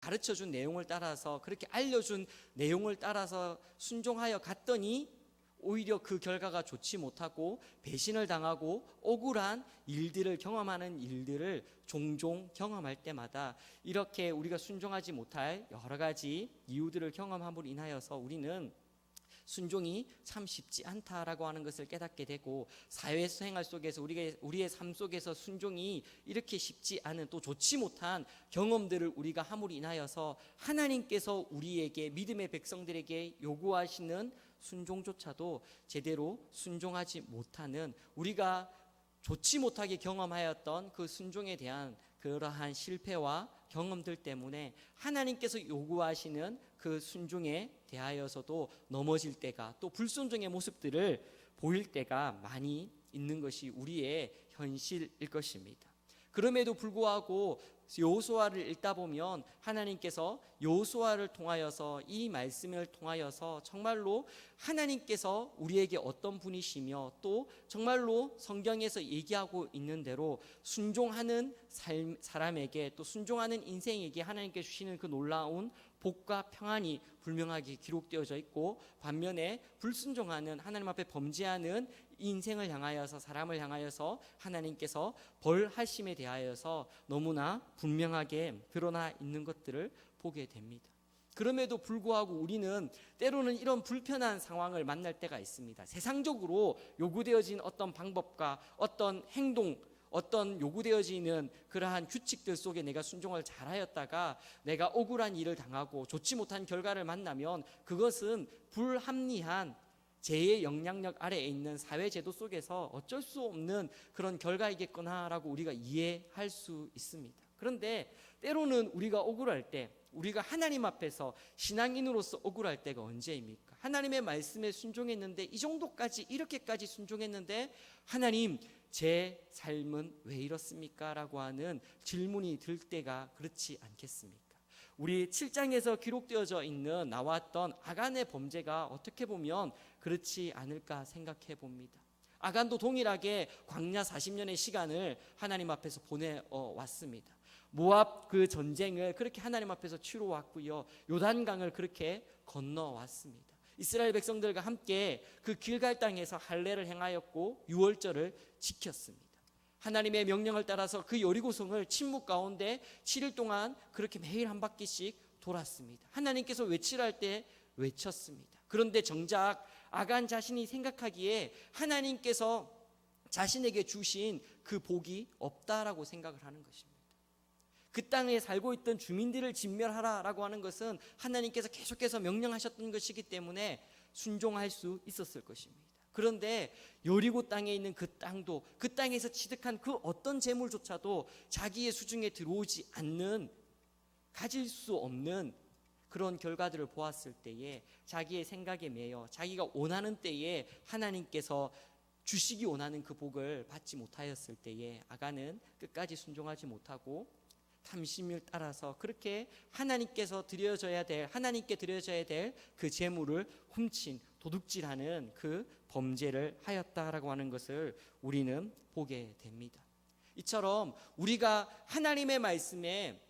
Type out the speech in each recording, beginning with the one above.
가르쳐준 내용을 따라서, 그렇게 알려준 내용을 따라서 순종하여 갔더니 오히려 그 결과가 좋지 못하고 배신을 당하고 억울한 일들을 경험하는 일들을 종종 경험할 때마다 이렇게 우리가 순종하지 못할 여러 가지 이유들을 경험함으로 인하여서 우리는 순종이 참 쉽지 않다라고 하는 것을 깨닫게 되고, 사회생활 속에서 우리의 삶 속에서 순종이 이렇게 쉽지 않은, 또 좋지 못한 경험들을 우리가 함으로 인하여서 하나님께서 우리에게, 믿음의 백성들에게 요구하시는 순종조차도 제대로 순종하지 못하는, 우리가 좋지 못하게 경험하였던 그 순종에 대한 그러한 실패와 경험들 때문에 하나님께서 요구하시는 그 순종에 대하여서도 넘어질 때가, 또 불순종의 모습들을 보일 때가 많이 있는 것이 우리의 현실일 것입니다. 그럼에도 불구하고 여호수아를 읽다 보면 하나님께서 여호수아를 통하여서, 이 말씀을 통하여서 정말로 하나님께서 우리에게 어떤 분이시며, 또 정말로 성경에서 얘기하고 있는 대로 순종하는 사람에게, 또 순종하는 인생에게 하나님께 주시는 그 놀라운 복과 평안이 분명하게 기록되어져 있고, 반면에 불순종하는, 하나님 앞에 범죄하는 인생을 향하여서, 사람을 향하여서 하나님께서 벌하심에 대하여서 너무나 분명하게 드러나 있는 것들을 보게 됩니다. 그럼에도 불구하고 우리는 때로는 이런 불편한 상황을 만날 때가 있습니다. 세상적으로 요구되어진 어떤 방법과 어떤 행동, 어떤 요구되어지는 그러한 규칙들 속에 내가 순종을 잘하였다가 내가 억울한 일을 당하고 좋지 못한 결과를 만나면 그것은 불합리한 제의 영향력 아래에 있는 사회제도 속에서 어쩔 수 없는 그런 결과이겠구나라고 우리가 이해할 수 있습니다. 그런데 때로는 우리가 억울할 때, 우리가 하나님 앞에서 신앙인으로서 억울할 때가 언제입니까? 하나님의 말씀에 순종했는데, 이 정도까지, 이렇게까지 순종했는데 하나님, 제 삶은 왜 이렇습니까? 라고 하는 질문이 들 때가 그렇지 않겠습니까? 우리 7장에서 기록되어져 있는 나왔던 아간의 범죄가 어떻게 보면 그렇지 않을까 생각해 봅니다. 아간도 동일하게 광야 40년의 시간을 하나님 앞에서 보내왔습니다. 모압 그 전쟁을 그렇게 하나님 앞에서 치러왔고요, 요단강을 그렇게 건너왔습니다. 이스라엘 백성들과 함께 그 길갈 땅에서 할례를 행하였고 유월절을 지켰습니다. 하나님의 명령을 따라서 그 여리고성을 침묵 가운데 7일 동안 그렇게 매일 한 바퀴씩 돌았습니다. 하나님께서 외치라 할 때 외쳤습니다. 그런데 정작 아간 자신이 생각하기에 하나님께서 자신에게 주신 그 복이 없다라고 생각을 하는 것입니다. 그 땅에 살고 있던 주민들을 진멸하라라고 하는 것은 하나님께서 계속해서 명령하셨던 것이기 때문에 순종할 수 있었을 것입니다. 그런데 여리고 땅에 있는 그 땅도, 그 땅에서 취득한 그 어떤 재물조차도 자기의 수중에 들어오지 않는, 가질 수 없는 그런 결과들을 보았을 때에 자기의 생각에 매여 자기가 원하는 때에 하나님께서 주시기 원하는 그 복을 받지 못하였을 때에 아간은 끝까지 순종하지 못하고 탐심을 따라서 그렇게 하나님께 드려져야 될 그 재물을 훔친, 도둑질하는 그 범죄를 하였다라고 하는 것을 우리는 보게 됩니다. 이처럼 우리가 하나님의 말씀에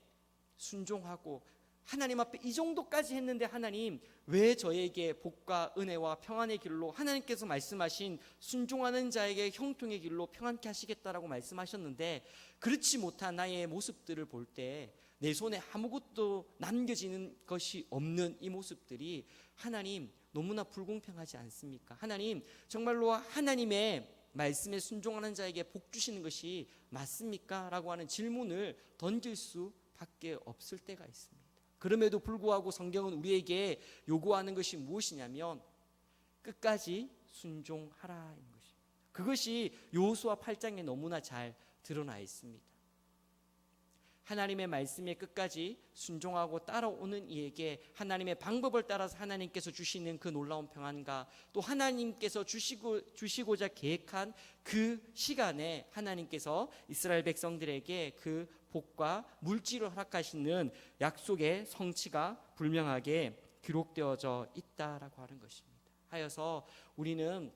순종하고 하나님 앞에 이 정도까지 했는데 하나님 왜 저에게 복과 은혜와 평안의 길로, 하나님께서 말씀하신 순종하는 자에게 형통의 길로 평안케 하시겠다라고 말씀하셨는데 그렇지 못한 나의 모습들을 볼 때 내 손에 아무것도 남겨지는 것이 없는 이 모습들이 하나님 너무나 불공평하지 않습니까? 하나님 정말로 하나님의 말씀에 순종하는 자에게 복 주시는 것이 맞습니까? 라고 하는 질문을 던질 수밖에 없을 때가 있습니다. 그럼에도 불구하고 성경은 우리에게 요구하는 것이 무엇이냐면 끝까지 순종하라인 것입니다. 그것이 여호수아 8장에 너무나 잘 드러나 있습니다. 하나님의 말씀에 끝까지 순종하고 따라오는 이에게 하나님의 방법을 따라서 하나님께서 주시는 그 놀라운 평안과 또 하나님께서 주시고자 계획한 그 시간에 하나님께서 이스라엘 백성들에게 그 복과 물질을 허락하시는 약속의 성취가 분명하게 기록되어져 있다라고 하는 것입니다. 하여서 우리는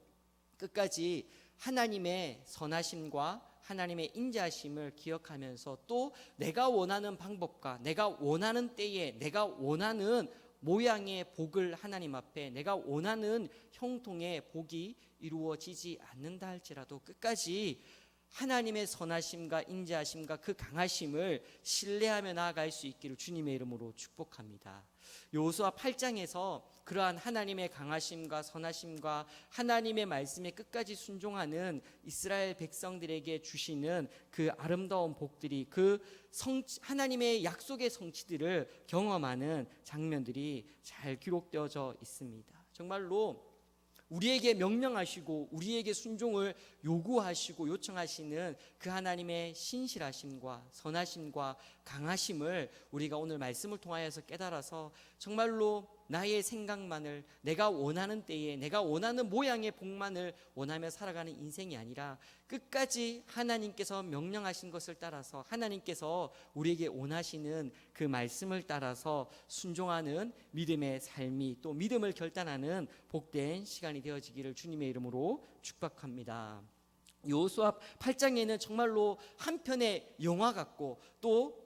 끝까지 하나님의 선하심과 하나님의 인자하심을 기억하면서 또 내가 원하는 방법과 내가 원하는 때에 내가 원하는 모양의 복을 하나님 앞에 내가 원하는 형통의 복이 이루어지지 않는다 할지라도 끝까지 하나님의 선하심과 인자하심과 그 강하심을 신뢰하며 나아갈 수 있기를 주님의 이름으로 축복합니다. 여호수아 8장에서 그러한 하나님의 강하심과 선하심과 하나님의 말씀에 끝까지 순종하는 이스라엘 백성들에게 주시는 그 아름다운 복들이 그 하나님의 약속의 성취들을 경험하는 장면들이 잘 기록되어져 있습니다. 정말로 우리에게 명령하시고 우리에게 순종을 요구하시고 요청하시는 그 하나님의 신실하심과 선하심과 강하심을 우리가 오늘 말씀을 통하여서 깨달아서 정말로 나의 생각만을 내가 원하는 때에 내가 원하는 모양의 복만을 원하며 살아가는 인생이 아니라 끝까지 하나님께서 명령하신 것을 따라서 하나님께서 우리에게 원하시는 그 말씀을 따라서 순종하는 믿음의 삶이 또 믿음을 결단하는 복된 시간이 되어지기를 주님의 이름으로 축복합니다. 여호수아 8장에는 정말로 한편의 영화 같고 또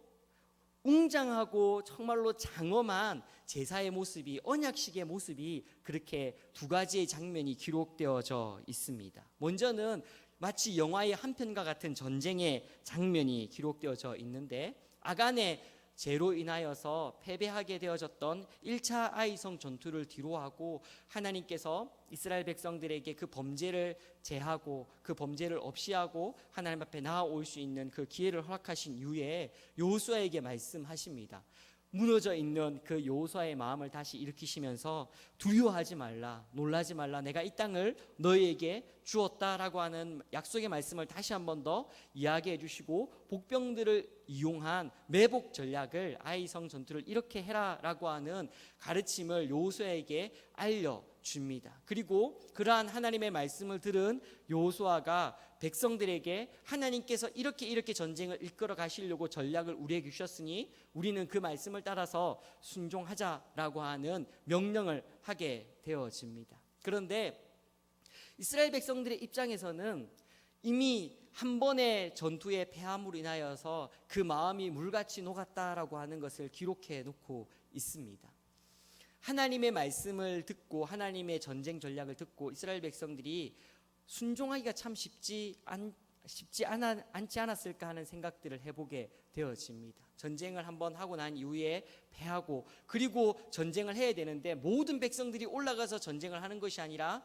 웅장하고 정말로 장엄한 제사의 모습이 언약식의 모습이 그렇게 두 가지의 장면이 기록되어져 있습니다. 먼저는 마치 영화의 한 편과 같은 전쟁의 장면이 기록되어져 있는데 아간의 죄로 인하여서 패배하게 되어졌던 1차 아이성 전투를 뒤로하고 하나님께서 이스라엘 백성들에게 그 범죄를 제하고 그 범죄를 없이하고 하나님 앞에 나아올 수 있는 그 기회를 허락하신 이후에 여호수아에게 말씀하십니다. 무너져 있는 그 여호수아의 마음을 다시 일으키시면서 두려워하지 말라, 놀라지 말라, 내가 이 땅을 너희에게 주었다라고 하는 약속의 말씀을 다시 한 번 더 이야기해 주시고 복병들을 이용한 매복 전략을 아이성 전투를 이렇게 해라라고 하는 가르침을 여호수아에게 알려줍니다. 그리고 그러한 하나님의 말씀을 들은 여호수아가 백성들에게 하나님께서 이렇게 전쟁을 이끌어 가시려고 전략을 우리에게 주셨으니 우리는 그 말씀을 따라서 순종하자라고 하는 명령을 하게 되어집니다. 그런데 이스라엘 백성들의 입장에서는 이미 한 번의 전투에 패함으로 인하여서 그 마음이 물같이 녹았다라고 하는 것을 기록해 놓고 있습니다. 하나님의 말씀을 듣고 하나님의 전쟁 전략을 듣고 이스라엘 백성들이 순종하기가 참 쉽지 않지 않았을까 하는 생각들을 해보게 되어집니다. 전쟁을 한번 하고 난 이후에 패하고 그리고 전쟁을 해야 되는데 모든 백성들이 올라가서 전쟁을 하는 것이 아니라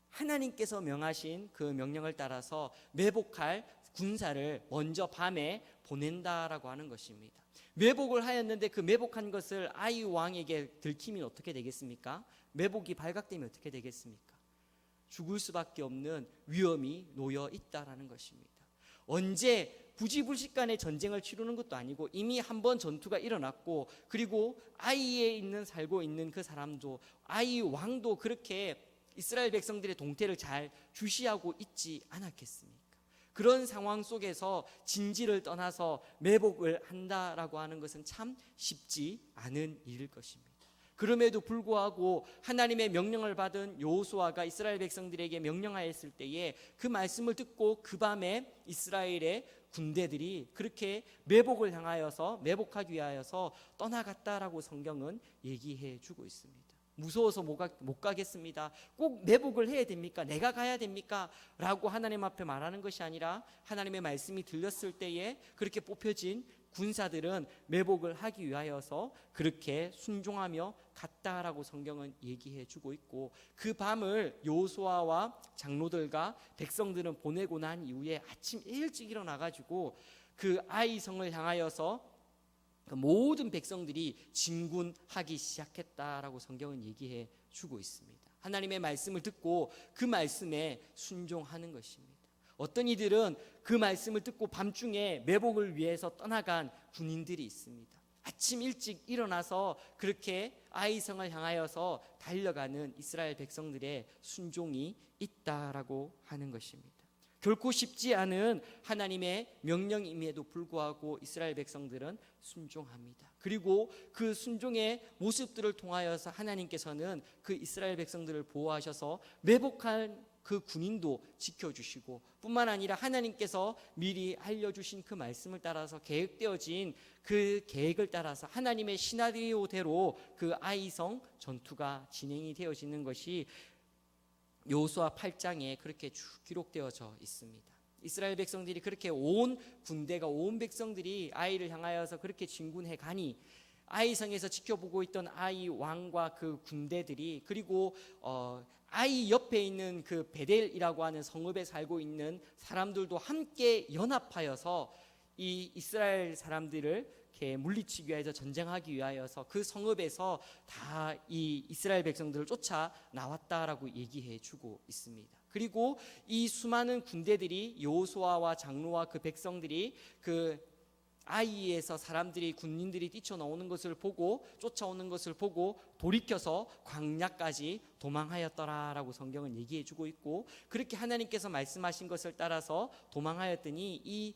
하나님께서 명하신 그 명령을 따라서 매복할 군사를 먼저 밤에 보낸다라고 하는 것입니다. 매복을 하였는데 그 매복한 것을 아이 왕에게 들키면 어떻게 되겠습니까? 매복이 발각되면 어떻게 되겠습니까? 죽을 수밖에 없는 위험이 놓여 있다라는 것입니다. 언제 부지불식간에 전쟁을 치르는 것도 아니고 이미 한 번 전투가 일어났고 그리고 아이에 살고 있는 그 사람도 아이 왕도 그렇게 이스라엘 백성들의 동태를 잘 주시하고 있지 않았겠습니까? 그런 상황 속에서 진지를 떠나서 매복을 한다라고 하는 것은 참 쉽지 않은 일일 것입니다. 그럼에도 불구하고 하나님의 명령을 받은 여호수아가 이스라엘 백성들에게 명령하였을 때에 그 말씀을 듣고 그 밤에 이스라엘의 군대들이 그렇게 매복을 향하여서 매복하기 위하여서 떠나갔다라고 성경은 얘기해 주고 있습니다. 무서워서 못 가겠습니다. 꼭 매복을 해야 됩니까? 내가 가야 됩니까? 라고 하나님 앞에 말하는 것이 아니라 하나님의 말씀이 들렸을 때에 그렇게 뽑혀진 군사들은 매복을 하기 위하여서 그렇게 순종하며 갔다라고 성경은 얘기해 주고 있고 그 밤을 여호수아와 장로들과 백성들은 보내고 난 이후에 아침 일찍 일어나가지고 그 아이성을 향하여서 그 모든 백성들이 진군하기 시작했다라고 성경은 얘기해 주고 있습니다. 하나님의 말씀을 듣고 그 말씀에 순종하는 것입니다. 어떤 이들은 그 말씀을 듣고 밤중에 매복을 위해서 떠나간 군인들이 있습니다. 아침 일찍 일어나서 그렇게 아이성을 향하여서 달려가는 이스라엘 백성들의 순종이 있다라고 하는 것입니다. 결코 쉽지 않은 하나님의 명령임에도 불구하고 이스라엘 백성들은 순종합니다. 그리고 그 순종의 모습들을 통하여서 하나님께서는 그 이스라엘 백성들을 보호하셔서 매복한 그 군인도 지켜주시고, 뿐만 아니라 하나님께서 미리 알려주신 그 말씀을 따라서 계획되어진 그 계획을 따라서 하나님의 시나리오대로 그 아이성 전투가 진행이 되어지는 것이 여호수아 8장에 그렇게 쭉 기록되어져 있습니다. 이스라엘 백성들이 그렇게 온 군대가, 온 백성들이 아이를 향하여서 그렇게 진군해 가니 아이성에서 지켜보고 있던 아이 왕과 그 군대들이, 그리고 아이 옆에 있는 그 베델이라고 하는 성읍에 살고 있는 사람들도 함께 연합하여서 이 이스라엘 사람들을 이렇게 물리치기 위해서 전쟁하기 위하여서 그 성읍에서 다 이 이스라엘 백성들을 쫓아 나왔다라고 얘기해 주고 있습니다. 그리고 이 수많은 군대들이, 여호수아와 장로와 그 백성들이 그 아이에서 사람들이, 군인들이 뛰쳐나오는 것을 보고, 쫓아오는 것을 보고 돌이켜서 광야까지 도망하였더라라고 성경은 얘기해 주고 있고, 그렇게 하나님께서 말씀하신 것을 따라서 도망하였더니 이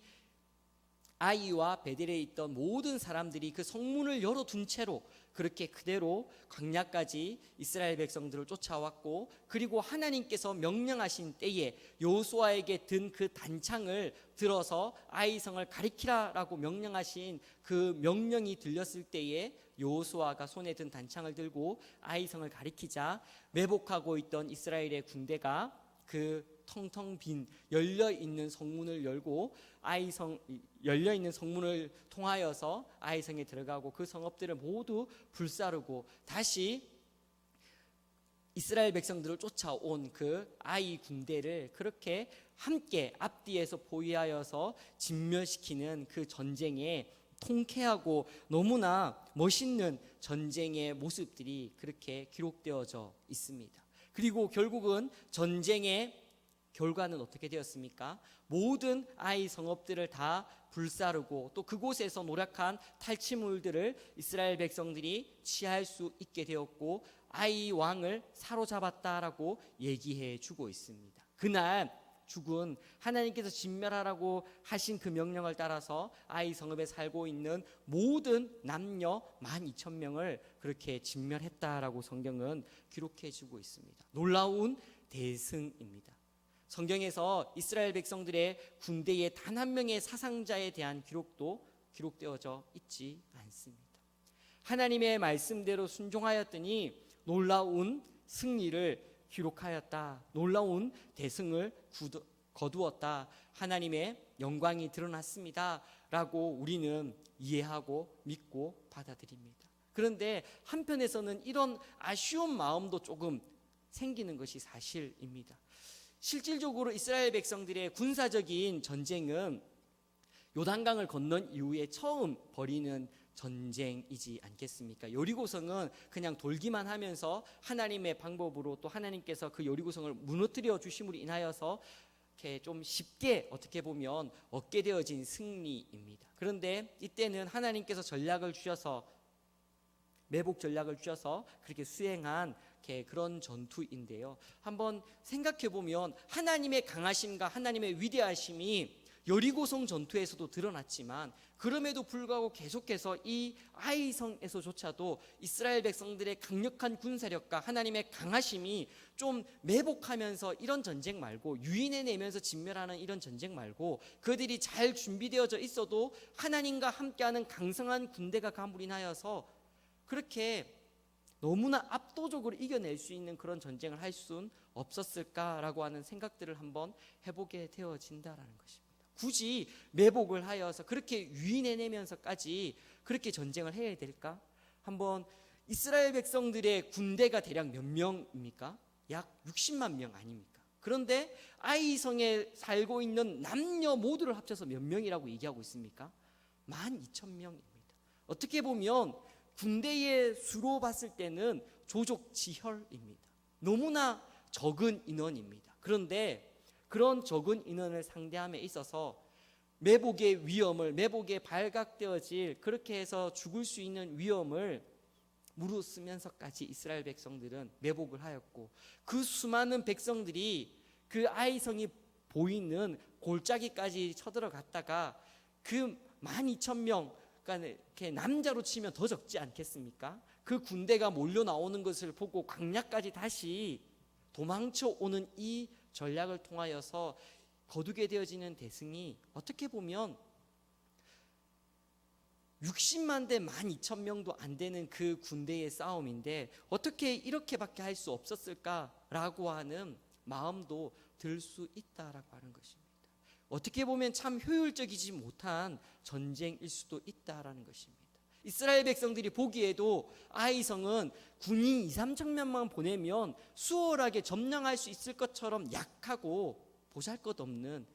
아이와 베델에 있던 모든 사람들이 그 성문을 열어둔 채로 그렇게 그대로 광야까지 이스라엘 백성들을 쫓아왔고, 그리고 하나님께서 명령하신 때에 여호수아에게 든 그 단창을 들어서 아이성을 가리키라라고 명령하신 그 명령이 들렸을 때에 여호수아가 손에 든 단창을 들고 아이성을 가리키자 매복하고 있던 이스라엘의 군대가 그 텅텅 빈 열려있는 성문을 열고 아이성, 열려있는 성문을 통하여서 아이성에 들어가고 그 성읍들을 모두 불사르고 다시 이스라엘 백성들을 쫓아온 그 아이 군대를 그렇게 함께 앞뒤에서 포위하여서 진멸시키는 그 전쟁에 통쾌하고 너무나 멋있는 전쟁의 모습들이 그렇게 기록되어져 있습니다. 그리고 결국은 전쟁의 결과는 어떻게 되었습니까? 모든 아이 성읍들을 다 불사르고 또 그곳에서 노력한 탈취물들을 이스라엘 백성들이 취할 수 있게 되었고 아이 왕을 사로잡았다라고 얘기해 주고 있습니다. 그날 죽은, 하나님께서 진멸하라고 하신 그 명령을 따라서 아이 성읍에 살고 있는 모든 남녀 12,000명을 그렇게 진멸했다라고 성경은 기록해 주고 있습니다. 놀라운 대승입니다. 성경에서 이스라엘 백성들의 군대의 단 한 명의 사상자에 대한 기록도 기록되어져 있지 않습니다. 하나님의 말씀대로 순종하였더니 놀라운 승리를 기록하였다. 놀라운 대승을 거두었다. 하나님의 영광이 드러났습니다. 라고 우리는 이해하고 믿고 받아들입니다. 그런데 한편에서는 이런 아쉬운 마음도 조금 생기는 것이 사실입니다. 실질적으로 이스라엘 백성들의 군사적인 전쟁은 요단강을 건넌 이후에 처음 벌이는 전쟁이지 않겠습니까? 여리고성은 그냥 돌기만 하면서 하나님의 방법으로 또 하나님께서 그 여리고성을 무너뜨려 주심으로 인하여서 이렇게 좀 쉽게 어떻게 보면 얻게 되어진 승리입니다. 그런데 이때는 하나님께서 전략을 주셔서, 매복 전략을 주셔서 그렇게 수행한 그런 전투인데요. 한번 생각해 보면 하나님의 강하심과 하나님의 위대하심이 여리고성 전투에서도 드러났지만 그럼에도 불구하고 계속해서 이 아이성에서조차도 이스라엘 백성들의 강력한 군사력과 하나님의 강하심이 좀 매복하면서 이런 전쟁 말고, 유인해내면서 진멸하는 이런 전쟁 말고, 그들이 잘 준비되어져 있어도 하나님과 함께하는 강성한 군대가 감으로 인하여서 그렇게 너무나 압도적으로 이겨낼 수 있는 그런 전쟁을 할 수는 없었을까라고 하는 생각들을 한번 해보게 되어진다라는 것입니다. 굳이 매복을 하여서 그렇게 유인해내면서까지 그렇게 전쟁을 해야 될까? 한번 이스라엘 백성들의 군대가 대략 몇 명입니까? 약 60만 명 아닙니까? 그런데 아이성에 살고 있는 남녀 모두를 합쳐서 몇 명이라고 얘기하고 있습니까? 12,000명입니다. 어떻게 보면 군대의 수로 봤을 때는 조족지혈입니다. 너무나 적은 인원입니다. 그런데 그런 적은 인원을 상대함에 있어서 매복의 위험을, 매복에 발각되어질, 그렇게 해서 죽을 수 있는 위험을 무릅쓰면서까지 이스라엘 백성들은 매복을 하였고, 그 수많은 백성들이 그 아이성이 보이는 골짜기까지 쳐들어갔다가 그 12,000명, 그러니까 이렇게 남자로 치면 더 적지 않겠습니까? 그 군대가 몰려 나오는 것을 보고 광야까지 다시 도망쳐 오는 이 전략을 통하여서 거두게 되어지는 대승이 어떻게 보면 60만 대 12,000명도 안 되는 그 군대의 싸움인데 어떻게 이렇게밖에 할 수 없었을까라고 하는 마음도 들 수 있다라고 하는 것입니다. 어떻게 보면 참 효율적이지 못한 전쟁일 수도 있다라는 것입니다. 이스라엘 백성들이 보기에도 아이성은 군인 2, 3천 명만 보내면 수월하게 점령할 수 있을 것처럼 약하고 보잘것없는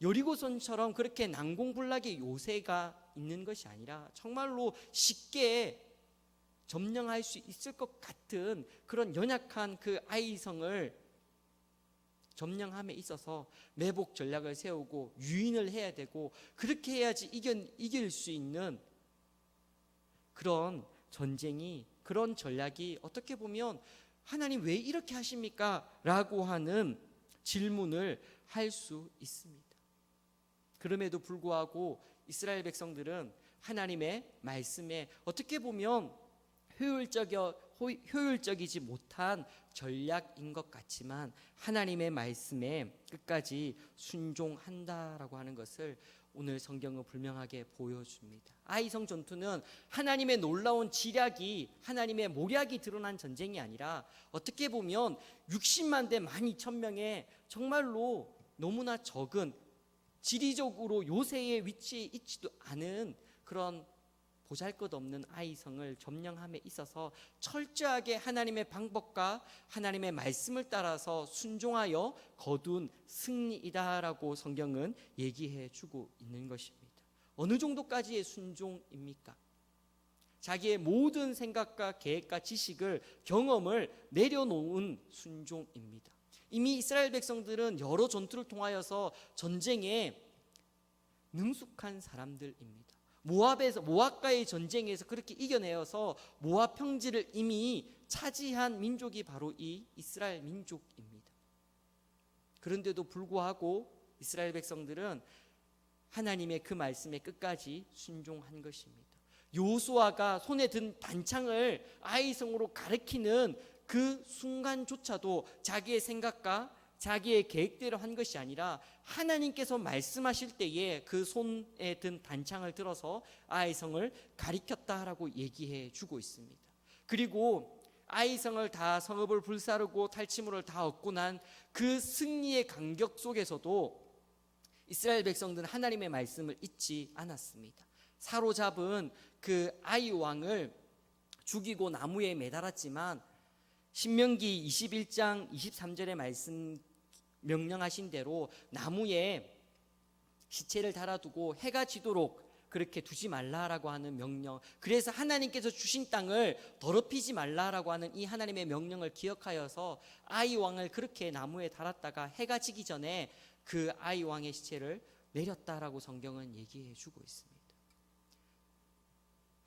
여리고성처럼 그렇게 난공불락의 요새가 있는 것이 아니라 정말로 쉽게 점령할 수 있을 것 같은 그런 연약한 그 아이성을 점령함에 있어서 매복 전략을 세우고 유인을 해야 되고 그렇게 해야지 이길 수 있는 그런 전쟁이, 그런 전략이 어떻게 보면 하나님 왜 이렇게 하십니까? 라고 하는 질문을 할 수 있습니다. 그럼에도 불구하고 이스라엘 백성들은 하나님의 말씀에 어떻게 보면 효율적이지 못한 전략인 것 같지만 하나님의 말씀에 끝까지 순종한다라고 하는 것을 오늘 성경은 분명하게 보여줍니다. 아이성 전투는 하나님의 놀라운 지략이, 하나님의 모략이 드러난 전쟁이 아니라 어떻게 보면 60만 대 12,000명의 정말로 너무나 적은, 지리적으로 요새에 위치해 있지도 않은 그런 보잘것없는 아이성을 점령함에 있어서 철저하게 하나님의 방법과 하나님의 말씀을 따라서 순종하여 거둔 승리이다라고 성경은 얘기해 주고 있는 것입니다. 어느 정도까지의 순종입니까? 자기의 모든 생각과 계획과 지식을, 경험을 내려놓은 순종입니다. 이미 이스라엘 백성들은 여러 전투를 통하여서 전쟁에 능숙한 사람들입니다. 모압과의 전쟁에서 그렇게 이겨내어서 모압 평지를 이미 차지한 민족이 바로 이 이스라엘 민족입니다. 그런데도 불구하고 이스라엘 백성들은 하나님의 그 말씀에 끝까지 순종한 것입니다. 여호수아가 손에 든 단창을 아이성으로 가리키는 그 순간조차도 자기의 생각과 자기의 계획대로 한 것이 아니라 하나님께서 말씀하실 때에 그 손에 든 단창을 들어서 아이성을 가리켰다라고 얘기해 주고 있습니다. 그리고 아이성을 다 성읍을 불사르고 탈취물을 다 얻고 난 그 승리의 간격 속에서도 이스라엘 백성들은 하나님의 말씀을 잊지 않았습니다. 사로잡은 그 아이 왕을 죽이고 나무에 매달았지만 신명기 21장 23절의 말씀 명령하신 대로 나무에 시체를 달아두고 해가 지도록 그렇게 두지 말라라고 하는 명령, 그래서 하나님께서 주신 땅을 더럽히지 말라라고 하는 이 하나님의 명령을 기억하여서 아이 왕을 그렇게 나무에 달았다가 해가 지기 전에 그 아이 왕의 시체를 내렸다라고 성경은 얘기해 주고 있습니다.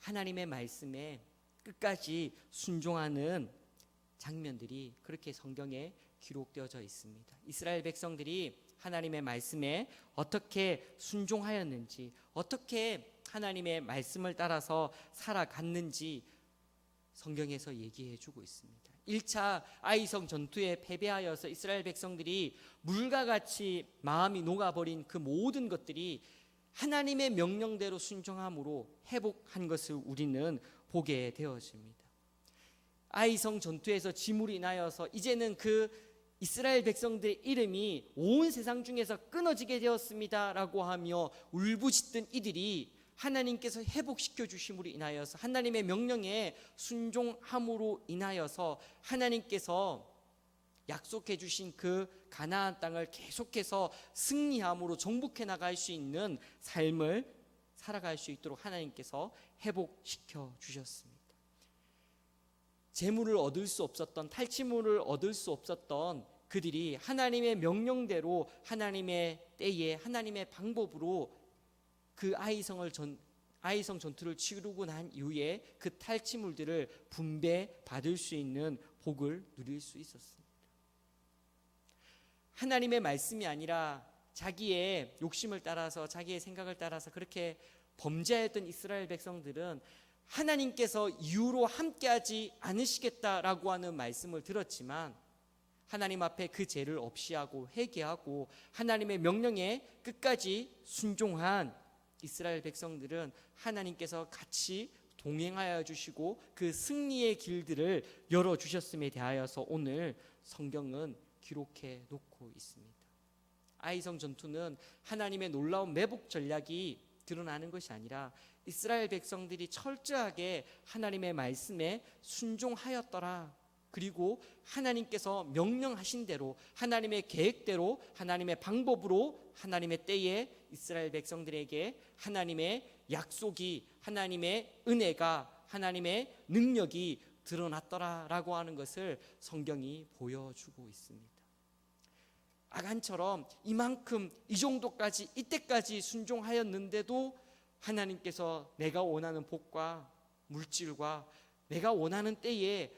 하나님의 말씀에 끝까지 순종하는 장면들이 그렇게 성경에 기록되어져 있습니다. 이스라엘 백성들이 하나님의 말씀에 어떻게 순종하였는지, 어떻게 하나님의 말씀을 따라서 살아갔는지 성경에서 얘기해 주고 있습니다. 1차 아이성 전투에 패배하여서 이스라엘 백성들이 물과 같이 마음이 녹아버린 그 모든 것들이 하나님의 명령대로 순종함으로 회복한 것을 우리는 보게 되어집니다. 아이성 전투에서 지물이 인하여서 이제는 그 이스라엘 백성들의 이름이 온 세상 중에서 끊어지게 되었습니다 라고 하며 울부짖던 이들이 하나님께서 회복시켜 주심으로 인하여서 하나님의 명령에 순종함으로 인하여서 하나님께서 약속해 주신 그 가나안 땅을 계속해서 승리함으로 정복해 나갈 수 있는 삶을 살아갈 수 있도록 하나님께서 회복시켜 주셨습니다. 재물을 얻을 수 없었던, 탈취물을 얻을 수 없었던 그들이 하나님의 명령대로 하나님의 때에 하나님의 방법으로 그 아이성 전투를 치르고 난 이후에 그 탈취물들을 분배받을 수 있는 복을 누릴 수 있었습니다. 하나님의 말씀이 아니라 자기의 욕심을 따라서, 자기의 생각을 따라서 그렇게 범죄했던 이스라엘 백성들은 하나님께서 이후로 함께하지 않으시겠다라고 하는 말씀을 들었지만 하나님 앞에 그 죄를 없이 하고 회개하고 하나님의 명령에 끝까지 순종한 이스라엘 백성들은 하나님께서 같이 동행하여 주시고 그 승리의 길들을 열어주셨음에 대하여서 오늘 성경은 기록해 놓고 있습니다. 아이성 전투는 하나님의 놀라운 매복 전략이 드러나는 것이 아니라 이스라엘 백성들이 철저하게 하나님의 말씀에 순종하였더라. 그리고 하나님께서 명령하신 대로 하나님의 계획대로 하나님의 방법으로 하나님의 때에 이스라엘 백성들에게 하나님의 약속이 하나님의 은혜가 하나님의 능력이 드러났더라라고 하는 것을 성경이 보여주고 있습니다. 아간처럼 이만큼 이 정도까지 이때까지 순종하였는데도 하나님께서 내가 원하는 복과 물질과 내가 원하는 때에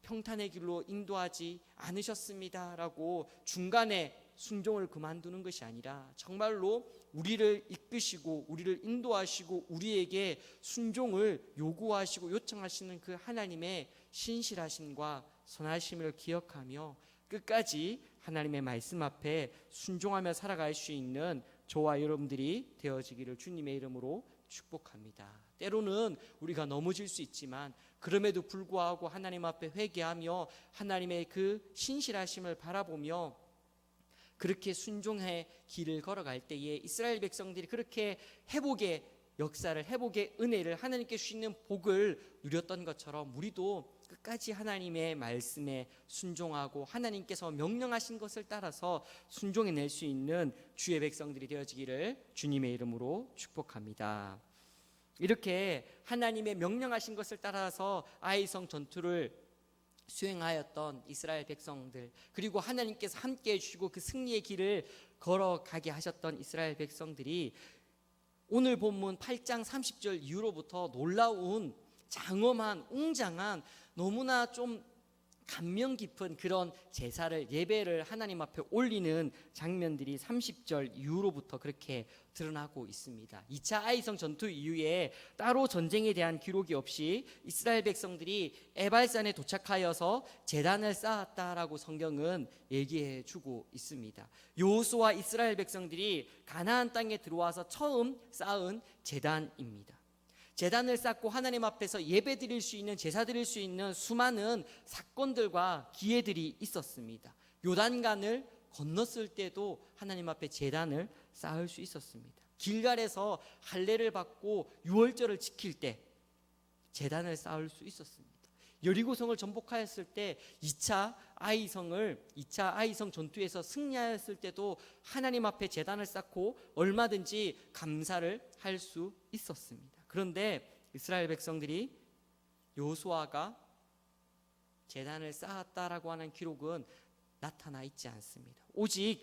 평탄의 길로 인도하지 않으셨습니다라고 중간에 순종을 그만두는 것이 아니라 정말로 우리를 이끄시고 우리를 인도하시고 우리에게 순종을 요구하시고 요청하시는 그 하나님의 신실하심과 선하심을 기억하며 끝까지 하나님의 말씀 앞에 순종하며 살아갈 수 있는 저와 여러분들이 되어지기를 주님의 이름으로 축복합니다. 때로는 우리가 넘어질 수 있지만 그럼에도 불구하고 하나님 앞에 회개하며 하나님의 그 신실하심을 바라보며 그렇게 순종의 길을 걸어갈 때에 이스라엘 백성들이 그렇게 회복의 역사를 회복의 은혜를 하나님께 주시는 복을 누렸던 것처럼 우리도 끝까지 하나님의 말씀에 순종하고 하나님께서 명령하신 것을 따라서 순종해낼 수 있는 주의 백성들이 되어지기를 주님의 이름으로 축복합니다. 이렇게 하나님의 명령하신 것을 따라서 아이성 전투를 수행하였던 이스라엘 백성들, 그리고 하나님께서 함께 해주시고 그 승리의 길을 걸어가게 하셨던 이스라엘 백성들이 오늘 본문 8장 30절 이후로부터 놀라운 장엄한 웅장한 너무나 좀 감명 깊은 그런 제사를 예배를 하나님 앞에 올리는 장면들이 30절 이후로부터 그렇게 드러나고 있습니다. 2차 아이성 전투 이후에 따로 전쟁에 대한 기록이 없이 이스라엘 백성들이 에발산에 도착하여서 제단을 쌓았다라고 성경은 얘기해 주고 있습니다. 여호수아와 이스라엘 백성들이 가나안 땅에 들어와서 처음 쌓은 제단입니다. 제단을 쌓고 하나님 앞에서 예배드릴 수 있는 제사 드릴 수 있는 수많은 사건들과 기회들이 있었습니다. 요단강을 건넜을 때도 하나님 앞에 제단을 쌓을 수 있었습니다. 길갈에서 할례를 받고 유월절을 지킬 때 제단을 쌓을 수 있었습니다. 여리고성을 정복하였을 때 2차 아이성 전투에서 승리하였을 때도 하나님 앞에 제단을 쌓고 얼마든지 감사를 할 수 있었습니다. 그런데 이스라엘 백성들이 여호수아가 제단을 쌓았다라고 하는 기록은 나타나 있지 않습니다. 오직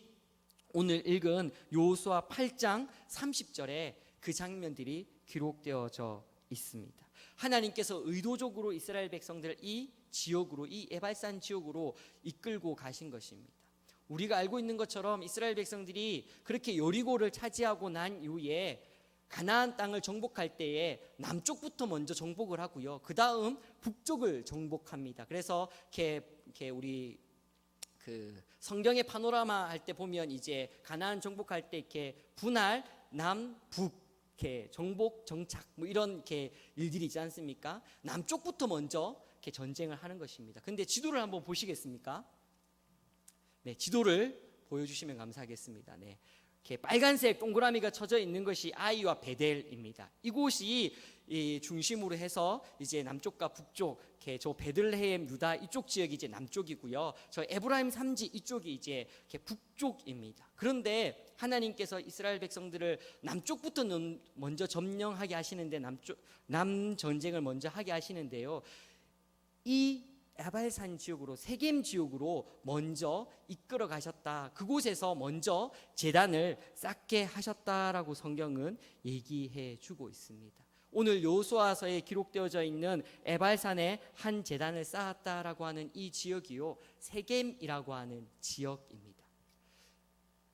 오늘 읽은 여호수아 8장 30절에 그 장면들이 기록되어져 있습니다. 하나님께서 의도적으로 이스라엘 백성들을 이 지역으로, 이 에발산 지역으로 이끌고 가신 것입니다. 우리가 알고 있는 것처럼 이스라엘 백성들이 그렇게 여리고를 차지하고 난 이후에 가나안 땅을 정복할 때에 남쪽부터 먼저 정복을 하고요. 그 다음 북쪽을 정복합니다. 그래서 이렇게 우리 그 성경의 파노라마 할 때 보면 이제 가나안 정복할 때 이렇게 분할 남북 이렇게 정복 정착 뭐 이런 이렇게 일들이 있지 않습니까? 남쪽부터 먼저 이렇게 전쟁을 하는 것입니다. 근데 지도를 한번 보시겠습니까? 네, 지도를 보여주시면 감사하겠습니다. 네. 이렇게 빨간색 동그라미가 쳐져 있는 것이 아이와 베델입니다. 이곳이 이 중심으로 해서 이제 남쪽과 북쪽, 이렇게 저 베들레헴 유다 이쪽 지역이 이제 남쪽이고요. 저 에브라임 삼지 이쪽이 이제 이렇게 북쪽입니다. 그런데 하나님께서 이스라엘 백성들을 남쪽부터 먼저 점령하게 하시는데 남 전쟁을 먼저 하게 하시는데요. 이 에발산 지역으로 세겜 지역으로 먼저 이끌어 가셨다. 그곳에서 먼저 제단을 쌓게 하셨다라고 성경은 얘기해 주고 있습니다. 오늘 여호수아서에 기록되어져 있는 에발산에 한 제단을 쌓았다라고 하는 이 지역이요, 세겜이라고 하는 지역입니다.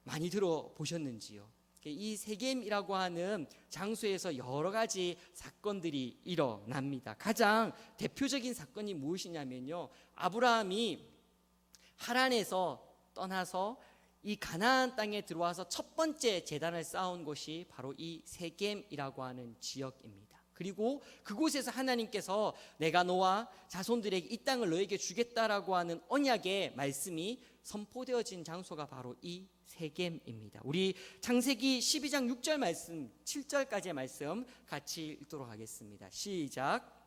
많이 들어보셨는지요? 이 세겜이라고 하는 장소에서 여러 가지 사건들이 일어납니다. 가장 대표적인 사건이 무엇이냐면요, 아브라함이 하란에서 떠나서 이 가나안 땅에 들어와서 첫 번째 제단을 쌓은 곳이 바로 이 세겜이라고 하는 지역입니다. 그리고 그곳에서 하나님께서 내가 너와 자손들에게 이 땅을 너에게 주겠다라고 하는 언약의 말씀이 선포되어진 장소가 바로 이 세겜입니다. 우리 창세기 12장 6절 말씀 7절까지의 말씀 같이 읽도록 하겠습니다. 시작.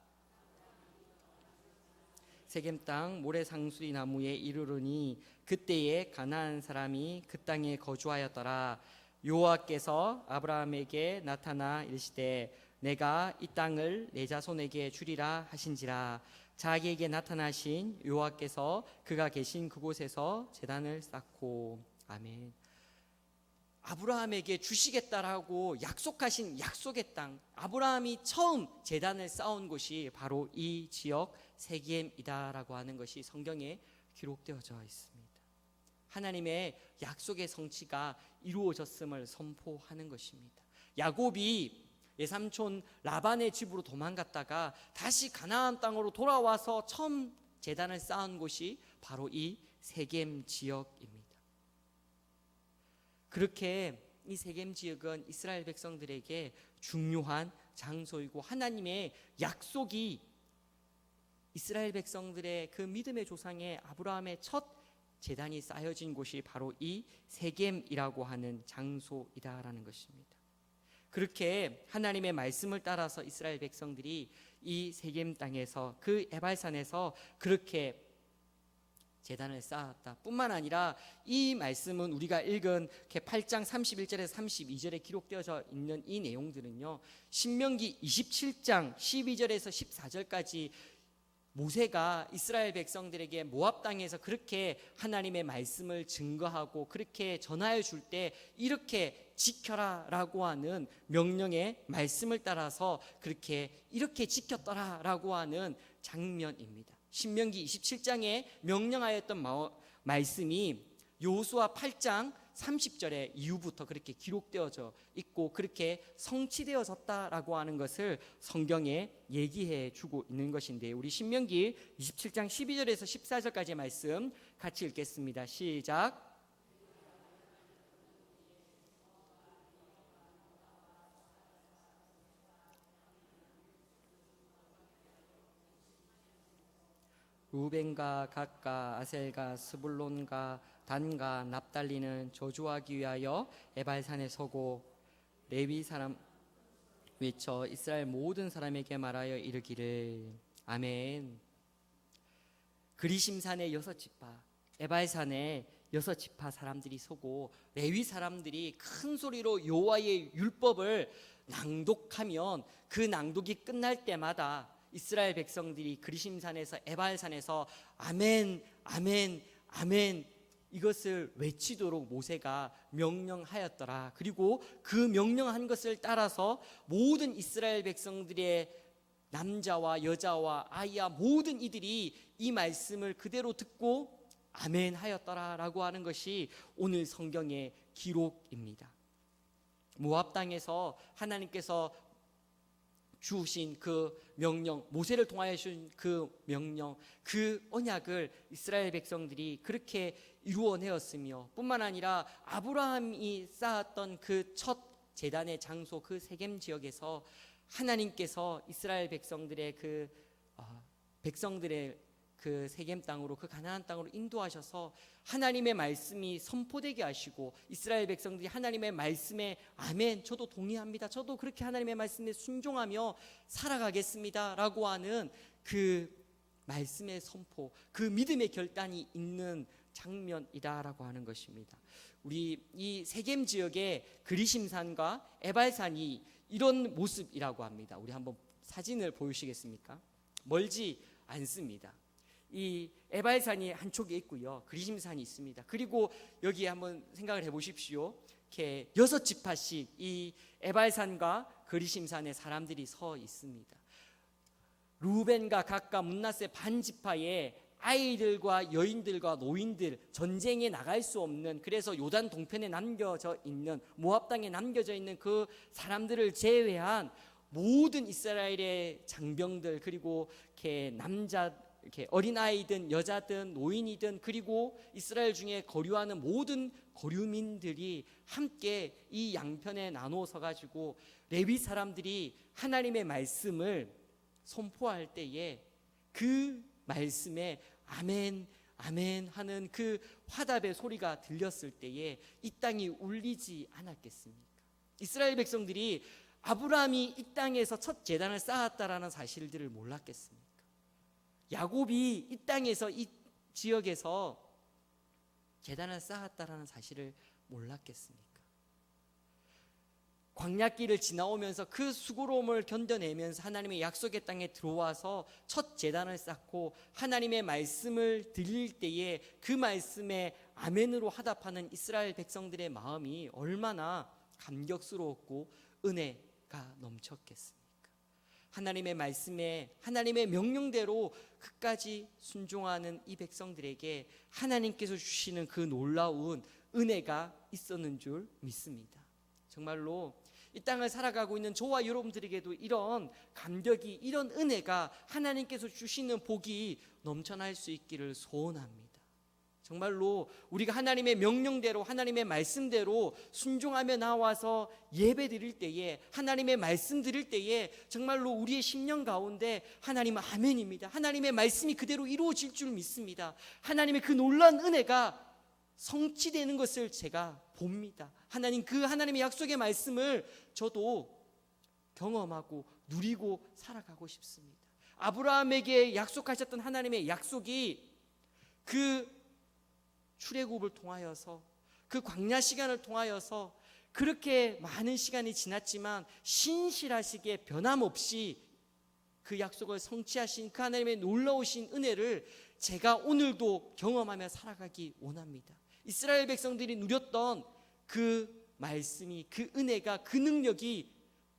세겜 땅 모래상수리 나무에 이르르니 그때에 가나안 사람이 그 땅에 거주하였더라. 여호와께서 아브라함에게 나타나 이르시되 내가 이 땅을 내 자손에게 주리라 하신지라. 자기에게 나타나신 여호와께서 그가 계신 그곳에서 제단을 쌓고. 아멘. 아브라함에게 주시겠다라고 약속하신 약속의 땅, 아브라함이 처음 제단을 쌓은 곳이 바로 이 지역 세겜이다라고 하는 것이 성경에 기록되어져 있습니다. 하나님의 약속의 성취가 이루어졌음을 선포하는 것입니다. 야곱이 외삼촌 라반의 집으로 도망갔다가 다시 가나안 땅으로 돌아와서 처음 제단을 쌓은 곳이 바로 이 세겜 지역입니다. 그렇게 이 세겜 지역은 이스라엘 백성들에게 중요한 장소이고 하나님의 약속이 이스라엘 백성들의 그 믿음의 조상의 아브라함의 첫 제단이 쌓여진 곳이 바로 이 세겜이라고 하는 장소이다라는 것입니다. 그렇게 하나님의 말씀을 따라서 이스라엘 백성들이 이 세겜 땅에서 그 에발산에서 그렇게 제단을 쌓았다 뿐만 아니라 이 말씀은 우리가 읽은 8장 31절에서 32절에 기록되어져 있는 이 내용들은요, 신명기 27장 12절에서 14절까지 모세가 이스라엘 백성들에게 모압 땅에서 그렇게 하나님의 말씀을 증거하고 그렇게 전하여 줄 때 이렇게 지켜라 라고 하는 명령의 말씀을 따라서 이렇게 지켰더라 라고 하는 장면입니다. 신명기 27장에 명령하였던 말씀이 여호수아 8장 30절에 이후부터 그렇게 기록되어져 있고 그렇게 성취되어졌다라고 하는 것을 성경에 얘기해 주고 있는 것인데, 우리 신명기 27장 12절에서 14절까지의 말씀 같이 읽겠습니다. 시작. 루벤과 갓과 아셀과 스불론과 단과 납달리는 저주하기 위하여 에발산에 서고 레위 사람 외쳐 이스라엘 모든 사람에게 말하여 이르기를. 아멘. 그리심산의 6지파, 에발산에 6지파 사람들이 서고 레위 사람들이 큰 소리로 여호와의 율법을 낭독하면 그 낭독이 끝날 때마다 이스라엘 백성들이 그리심산에서 에발산에서 아멘 아멘 아멘 이것을 외치도록 모세가 명령하였더라. 그리고 그 명령한 것을 따라서 모든 이스라엘 백성들의 남자와 여자와 아이와 모든 이들이 이 말씀을 그대로 듣고 아멘 하였더라라고 하는 것이 오늘 성경의 기록입니다. 모압 땅에서 하나님께서 주신 그 명령, 모세를 통하여 주신 그 명령, 그 언약을 이스라엘 백성들이 그렇게 이루어내었으며 뿐만 아니라 아브라함이 쌓았던 그 첫 제단의 장소 그 세겜 지역에서 하나님께서 이스라엘 백성들의 그 세겜 땅으로, 그 가나안 땅으로 인도하셔서 하나님의 말씀이 선포되게 하시고 이스라엘 백성들이 하나님의 말씀에 아멘, 저도 동의합니다, 저도 그렇게 하나님의 말씀에 순종하며 살아가겠습니다 라고 하는 그 말씀의 선포, 그 믿음의 결단이 있는 장면이다라고 하는 것입니다. 우리 이 세겜 지역의 그리심산과 에발산이 이런 모습이라고 합니다. 우리 한번 사진을 보여주시겠습니까? 멀지 않습니다. 이 에발산이 한쪽에 있고요, 그리심산이 있습니다. 그리고 여기 한번 생각을 해보십시오. 이렇게 6지파씩 이 에발산과 그리심산에 사람들이 서 있습니다. 루벤과 갓과 므낫세 반지파에 아이들과 여인들과 노인들, 전쟁에 나갈 수 없는, 그래서 요단 동편에 남겨져 있는, 모압 땅에 남겨져 있는 그 사람들을 제외한 모든 이스라엘의 장병들, 그리고 이렇게 이렇게 어린아이든 여자든 노인이든, 그리고 이스라엘 중에 거류하는 모든 거류민들이 함께 이 양편에 나눠 서 가지고 레위 사람들이 하나님의 말씀을 선포할 때에 그 말씀에 아멘 아멘 하는 그 화답의 소리가 들렸을 때에 이 땅이 울리지 않았겠습니까? 이스라엘 백성들이 아브라함이 이 땅에서 첫 제단을 쌓았다라는 사실들을 몰랐겠습니까? 야곱이 이 땅에서, 이 지역에서 제단을 쌓았다라는 사실을 몰랐겠습니까? 광야길을 지나오면서 그 수고로움을 견뎌내면서 하나님의 약속의 땅에 들어와서 첫 제단을 쌓고 하나님의 말씀을 들릴 때에 그 말씀에 아멘으로 화답하는 이스라엘 백성들의 마음이 얼마나 감격스러웠고 은혜가 넘쳤겠습니까? 하나님의 말씀에, 하나님의 명령대로 끝까지 순종하는 이 백성들에게 하나님께서 주시는 그 놀라운 은혜가 있었는 줄 믿습니다. 정말로 이 땅을 살아가고 있는 저와 여러분들에게도 이런 감격이, 이런 은혜가, 하나님께서 주시는 복이 넘쳐날 수 있기를 소원합니다. 정말로 우리가 하나님의 명령대로, 하나님의 말씀대로 순종하며 나와서 예배 드릴 때에, 하나님의 말씀 드릴 때에 정말로 우리의 심령 가운데 하나님은 아멘입니다, 하나님의 말씀이 그대로 이루어질 줄 믿습니다, 하나님의 그 놀라운 은혜가 성취되는 것을 제가 봅니다. 하나님의 약속의 말씀을 저도 경험하고 누리고 살아가고 싶습니다. 아브라함에게 약속하셨던 하나님의 약속이 그 출애굽을 통하여서, 그 광야 시간을 통하여서 그렇게 많은 시간이 지났지만 신실하시게 변함없이 그 약속을 성취하신 그 하나님의 놀라우신 은혜를 제가 오늘도 경험하며 살아가기 원합니다. 이스라엘 백성들이 누렸던 그 말씀이, 그 은혜가, 그 능력이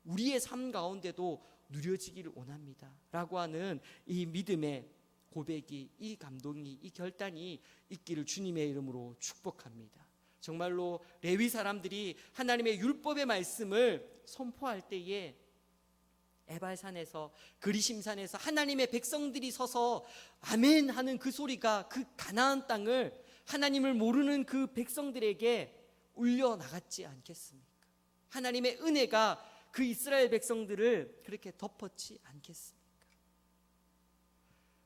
우리의 삶 가운데도 누려지기를 원합니다 라고 하는 이 믿음의 고백이, 이 감동이, 이 결단이 있기를 주님의 이름으로 축복합니다. 정말로 레위 사람들이 하나님의 율법의 말씀을 선포할 때에 에발산에서, 그리심산에서 하나님의 백성들이 서서 아멘 하는 그 소리가 그 가나안 땅을, 하나님을 모르는 그 백성들에게 울려 나갔지 않겠습니까? 하나님의 은혜가 그 이스라엘 백성들을 그렇게 덮었지 않겠습니까?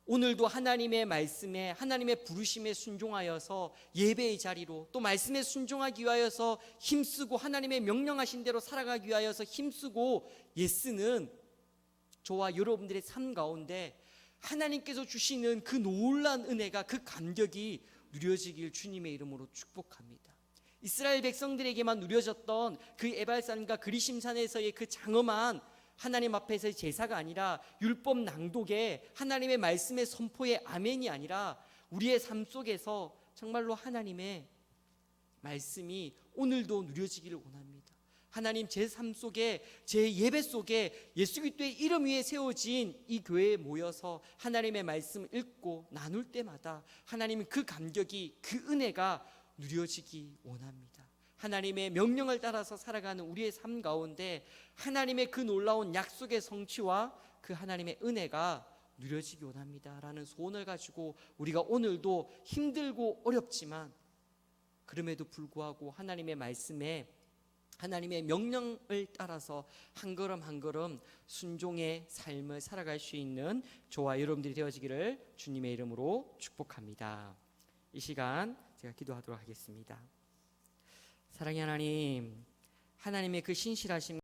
오늘도 하나님의 말씀에, 하나님의 부르심에 순종하여서 예배의 자리로, 또 말씀에 순종하기 위하여서 힘쓰고 하나님의 명령하신 대로 살아가기 위하여서 힘쓰고 애쓰는 저와 여러분들의 삶 가운데 하나님께서 주시는 그 놀라운 은혜가, 그 감격이 누려지길 주님의 이름으로 축복합니다. 이스라엘 백성들에게만 누려졌던 그 에발산과 그리심산에서의 그 장엄한 하나님 앞에서의 제사가 아니라, 율법 낭독에 하나님의 말씀의 선포의 아멘이 아니라, 우리의 삶 속에서 정말로 하나님의 말씀이 오늘도 누려지기를 원합니다. 하나님, 제 삶 속에, 제 예배 속에 예수 그리스도의 이름 위에 세워진 이 교회에 모여서 하나님의 말씀을 읽고 나눌 때마다 하나님은 그 감격이, 그 은혜가 누려지기 원합니다. 하나님의 명령을 따라서 살아가는 우리의 삶 가운데 하나님의 그 놀라운 약속의 성취와 그 하나님의 은혜가 누려지기 원합니다 라는 소원을 가지고 우리가 오늘도 힘들고 어렵지만 그럼에도 불구하고 하나님의 말씀에, 하나님의 명령을 따라서 한 걸음 한 걸음 순종의 삶을 살아갈 수 있는 저와 여러분들이 되어지기를 주님의 이름으로 축복합니다. 이 시간 제가 기도하도록 하겠습니다. 사랑의 하나님, 하나님의 그 신실하심